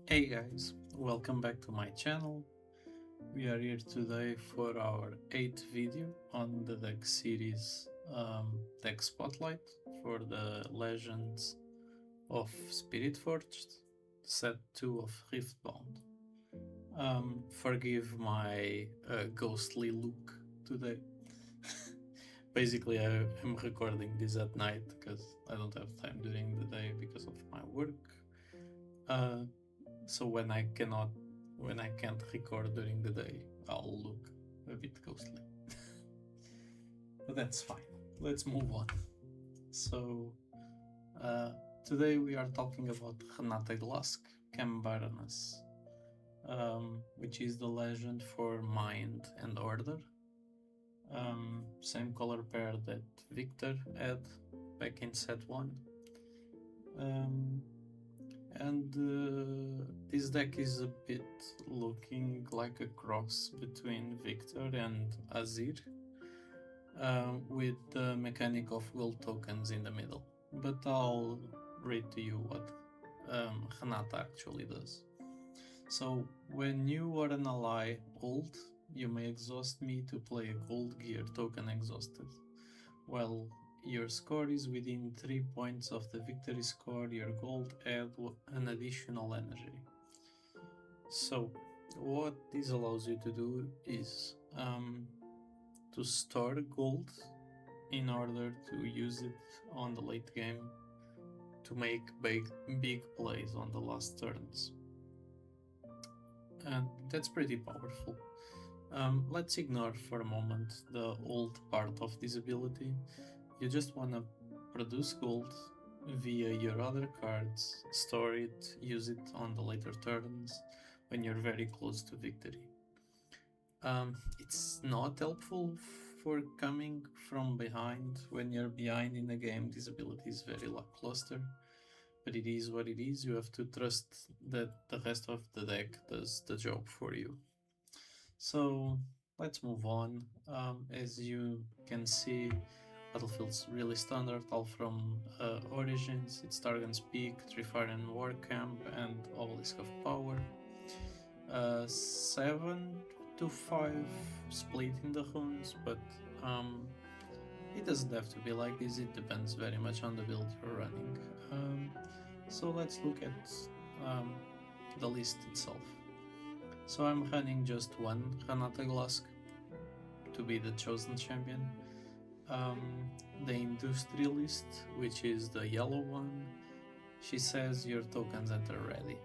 Hey guys, welcome back to my channel. We are here today for our 8th video on the deck series deck spotlight for the Legends of Spiritforged, set 2 of Riftbound. Forgive my ghostly look today. Basically, I'm recording this at night because I don't have time during the day because of my work. So when I can't record during the day, I'll look a bit ghostly. But that's fine. Let's move on. So today we are talking about Renata Glac Chem Baroness, which is the legend for Mind and Order. Same color pair that Victor had back in set 1. And this deck is a bit looking like a cross between Victor and Azir, with the mechanic of gold tokens in the middle. But I'll read to you what Renata actually does. So, when you or an ally ult, you may exhaust me to play a gold gear token exhausted. Well, your score is within 3 points of the victory score, your gold add an additional energy. So, what this allows you to do is to store gold in order to use it on the late game to make big plays on the last turns. And that's pretty powerful. Let's ignore for a moment the old part of this ability. You just want to produce gold via your other cards, store it, use it on the later turns when you're very close to victory. It's not helpful for coming from behind. When you're behind in a game, this ability is very lackluster, but it is what it is. You have to trust that the rest of the deck does the job for you. So let's move on. As you can see, Battlefield's really standard, all from Origins, it's Targon's Peak, Trifarian War Camp, and Obelisk of Power. 7 to 5 split in the runes, but it doesn't have to be like this, it depends very much on the build you're running. So let's look at the list itself. So I'm running just one Renata Glasc to be the chosen champion. The Industrialist, which is the yellow one, she says your tokens enter ready.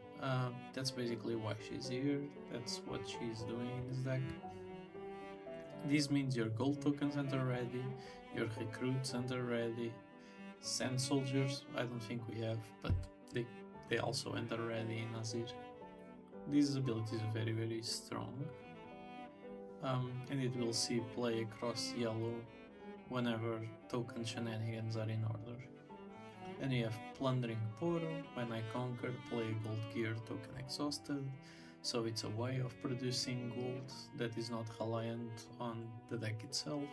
That's basically why she's here, that's what she's doing in this deck. This means your gold tokens enter ready, your recruits enter ready, sand soldiers I don't think we have, but they also enter ready in Azir. This ability is very strong, and it will see play across yellow whenever token shenanigans are in order. Then you have Plundering Poro, when I conquer, play a gold gear token exhausted, so it's a way of producing gold that is not reliant on the deck itself.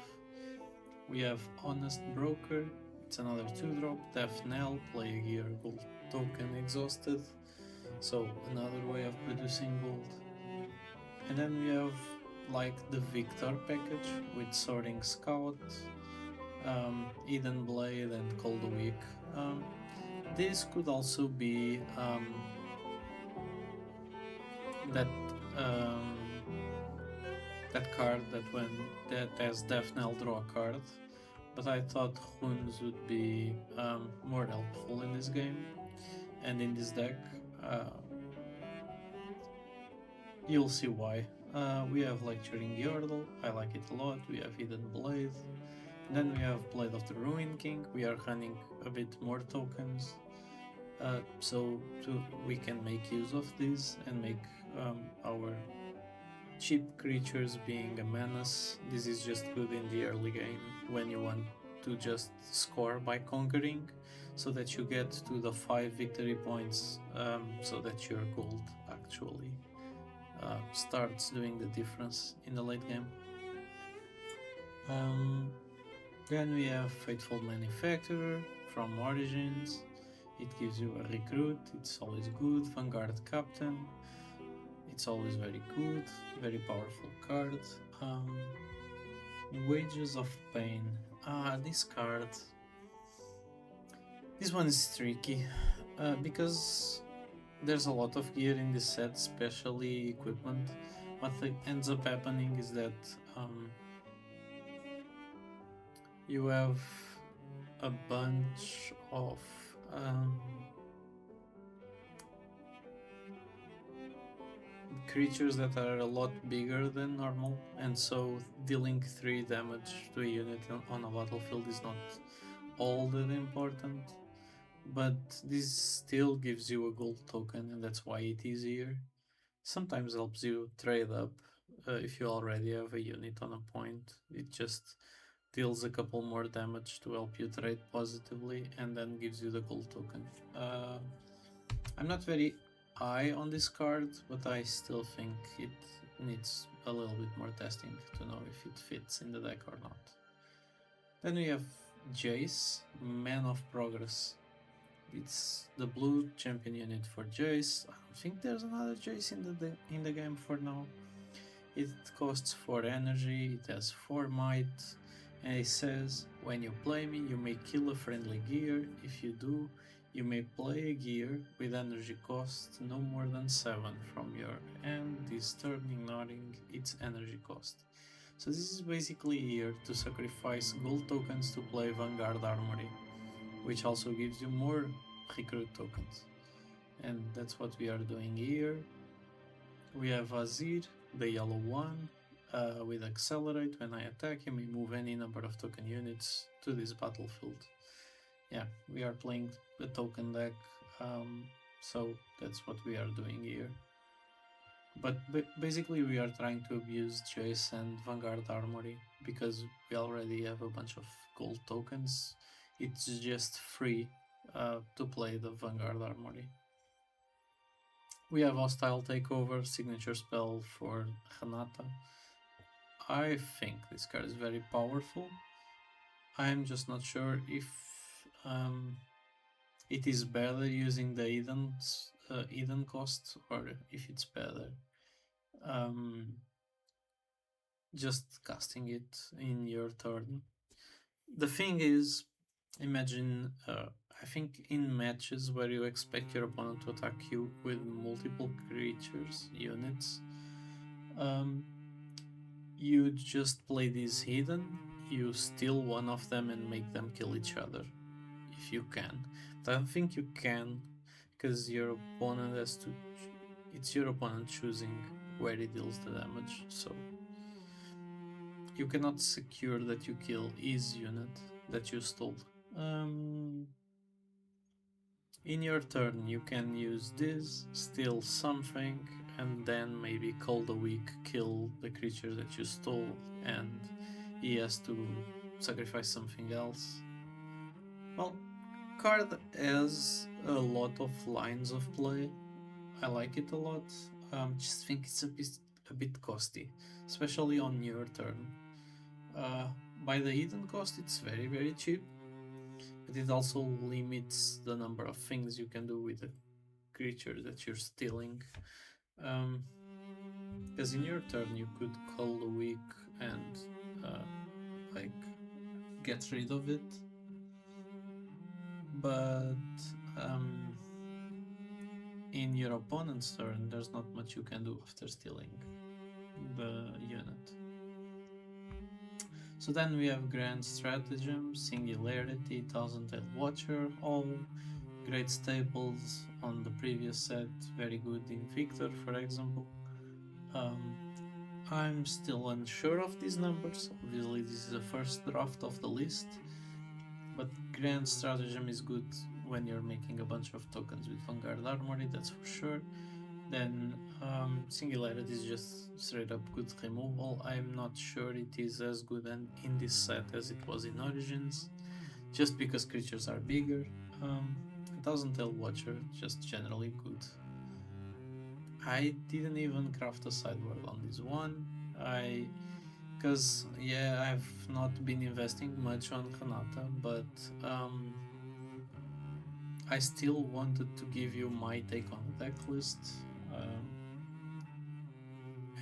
We have Honest Broker, it's another 2-drop, Death Knell, play a gear gold token exhausted, so another way of producing gold. And then we have like the Victor package with Soaring Scout, Eden Blade and Cold Week. This could also be that card that has Death Knell draw a card, but I thought runes would be more helpful in this game, and in this deck you'll see why. We have Lecturing Yordle, I like it a lot. We have Hidden Blade. Then we have Blade of the Ruin King. We are running a bit more tokens, so we can make use of this and make our cheap creatures being a menace. This is just good in the early game when you want to just score by conquering, so that you get to the 5 victory points, so that your gold actually starts doing the difference in the late game. Then we have Fateful Manufacturer from Origins. It gives you a recruit, it's always good. Vanguard Captain, it's always very good, very powerful card. Um, Wages of Pain. This card. This one is tricky because there's a lot of gear in this set, especially equipment. What ends up happening is that you have a bunch of creatures that are a lot bigger than normal, and so dealing 3 damage to a unit on a battlefield is not all that important. But this still gives you a gold token, and that's why it is here. Sometimes helps you trade up if you already have a unit on a point. It just deals a couple more damage to help you trade positively, and then gives you the gold token. I'm not very high on this card, but I still think it needs a little bit more testing to know if it fits in the deck or not. Then we have Jace, Man of Progress. It's the blue champion unit for Jace. I don't think there's another Jace in the game for now. It costs 4 energy, it has 4 might, and it says, when you play me, you may kill a friendly gear. If you do, you may play a gear with energy cost no more than 7 from your end this turn, ignoring its energy cost. So this is basically here to sacrifice gold tokens to play Vanguard Armory, which also gives you more recruit tokens. And that's what we are doing here. We have Azir, the yellow one, with Accelerate. When I attack, you may move any number of token units to this battlefield. Yeah, we are playing a token deck, so that's what we are doing here. But basically we are trying to abuse Jace and Vanguard Armory because we already have a bunch of gold tokens. It's just free to play the Vanguard Armory. We have Hostile Takeover, signature spell for Renata. I think this card is very powerful. I'm just not sure if it is better using the Eden cost, or if it's better just casting it in your turn. The thing is, imagine, I think in matches where you expect your opponent to attack you with multiple creatures, units, you just play this hidden, you steal one of them and make them kill each other, if you can. But I don't think you can, because your opponent has to, it's your opponent choosing where he deals the damage, so you cannot secure that you kill his unit that you stole. In your turn, you can use this, steal something, and then maybe Call the Weak, kill the creature that you stole, and he has to sacrifice something else. Well, card has a lot of lines of play. I like it a lot. Just think it's a bit costly, especially on your turn. By the hidden cost, it's very cheap, but it also limits the number of things you can do with the creature that you're stealing. Because in your turn you could Call the Weak and like get rid of it, but in your opponent's turn there's not much you can do after stealing the unit. So then we have Grand Stratagem, Singularity, Thousand Tail Watcher, all great staples on the previous set, very good in Victor, for example. I'm still unsure of these numbers, obviously this is the first draft of the list, but Grand Stratagem is good when you're making a bunch of tokens with Vanguard Armory, that's for sure. Then Singularity is just straight up good removal. I'm not sure it is as good in this set as it was in Origins, just because creatures are bigger. Thousand Tail Watcher, just generally good. I didn't even craft a sideboard on this one. Because I've not been investing much on Renata, but I still wanted to give you my take on the deck list,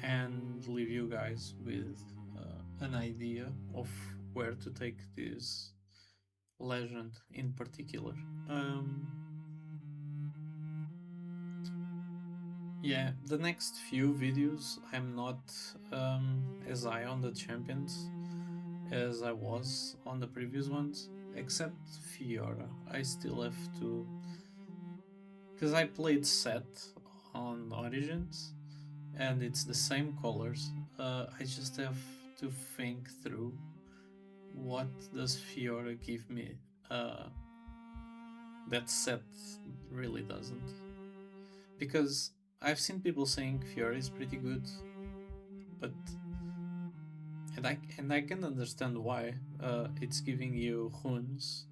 and leave you guys with an idea of where to take this legend in particular. Yeah, the next few videos I'm not as high on the champions as I was on the previous ones, except Fiora. I still have to, because I played set on Origins and it's the same colors. I just have to think through what does Fiora give me that set really doesn't. Because I've seen people saying Fiora is pretty good, but and I can understand why. It's giving you runes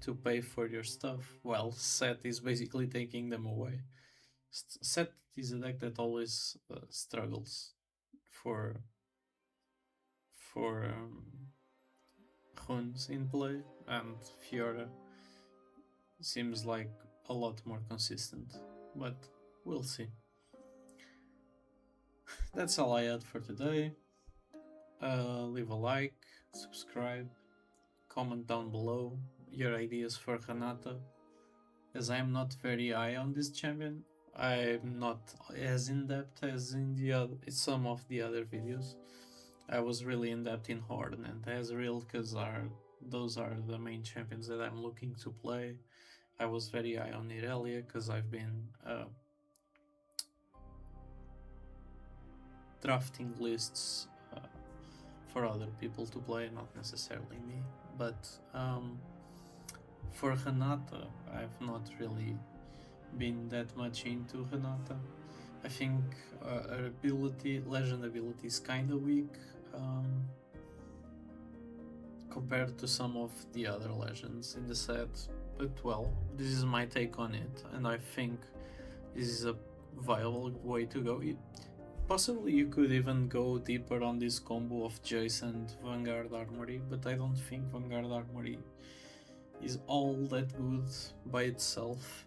to pay for your stuff, while Set is basically taking them away. Set is a deck that always struggles for for runes in play, and Fiora seems like a lot more consistent, but we'll see. That's all I had for today. Leave a like, subscribe, comment down below your ideas for Renata. As I'm not very high on this champion, I'm not as in depth as in some of the other videos. I was really in depth in Horde and Ezreal because those are the main champions that I'm looking to play. I was very high on Irelia because I've been drafting lists for other people to play, not necessarily me. But for Renata, I've not really been that much into Renata. I think her legend ability is kind of weak compared to some of the other legends in the set. But well, this is my take on it, and I think this is a viable way to go. Possibly you could even go deeper on this combo of Jace and Vanguard Armory, but I don't think Vanguard Armory is all that good by itself.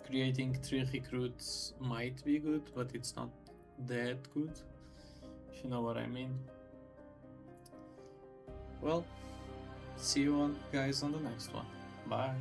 Creating 3 recruits might be good, but it's not that good, if you know what I mean. Well, see you guys on the next one. Bye.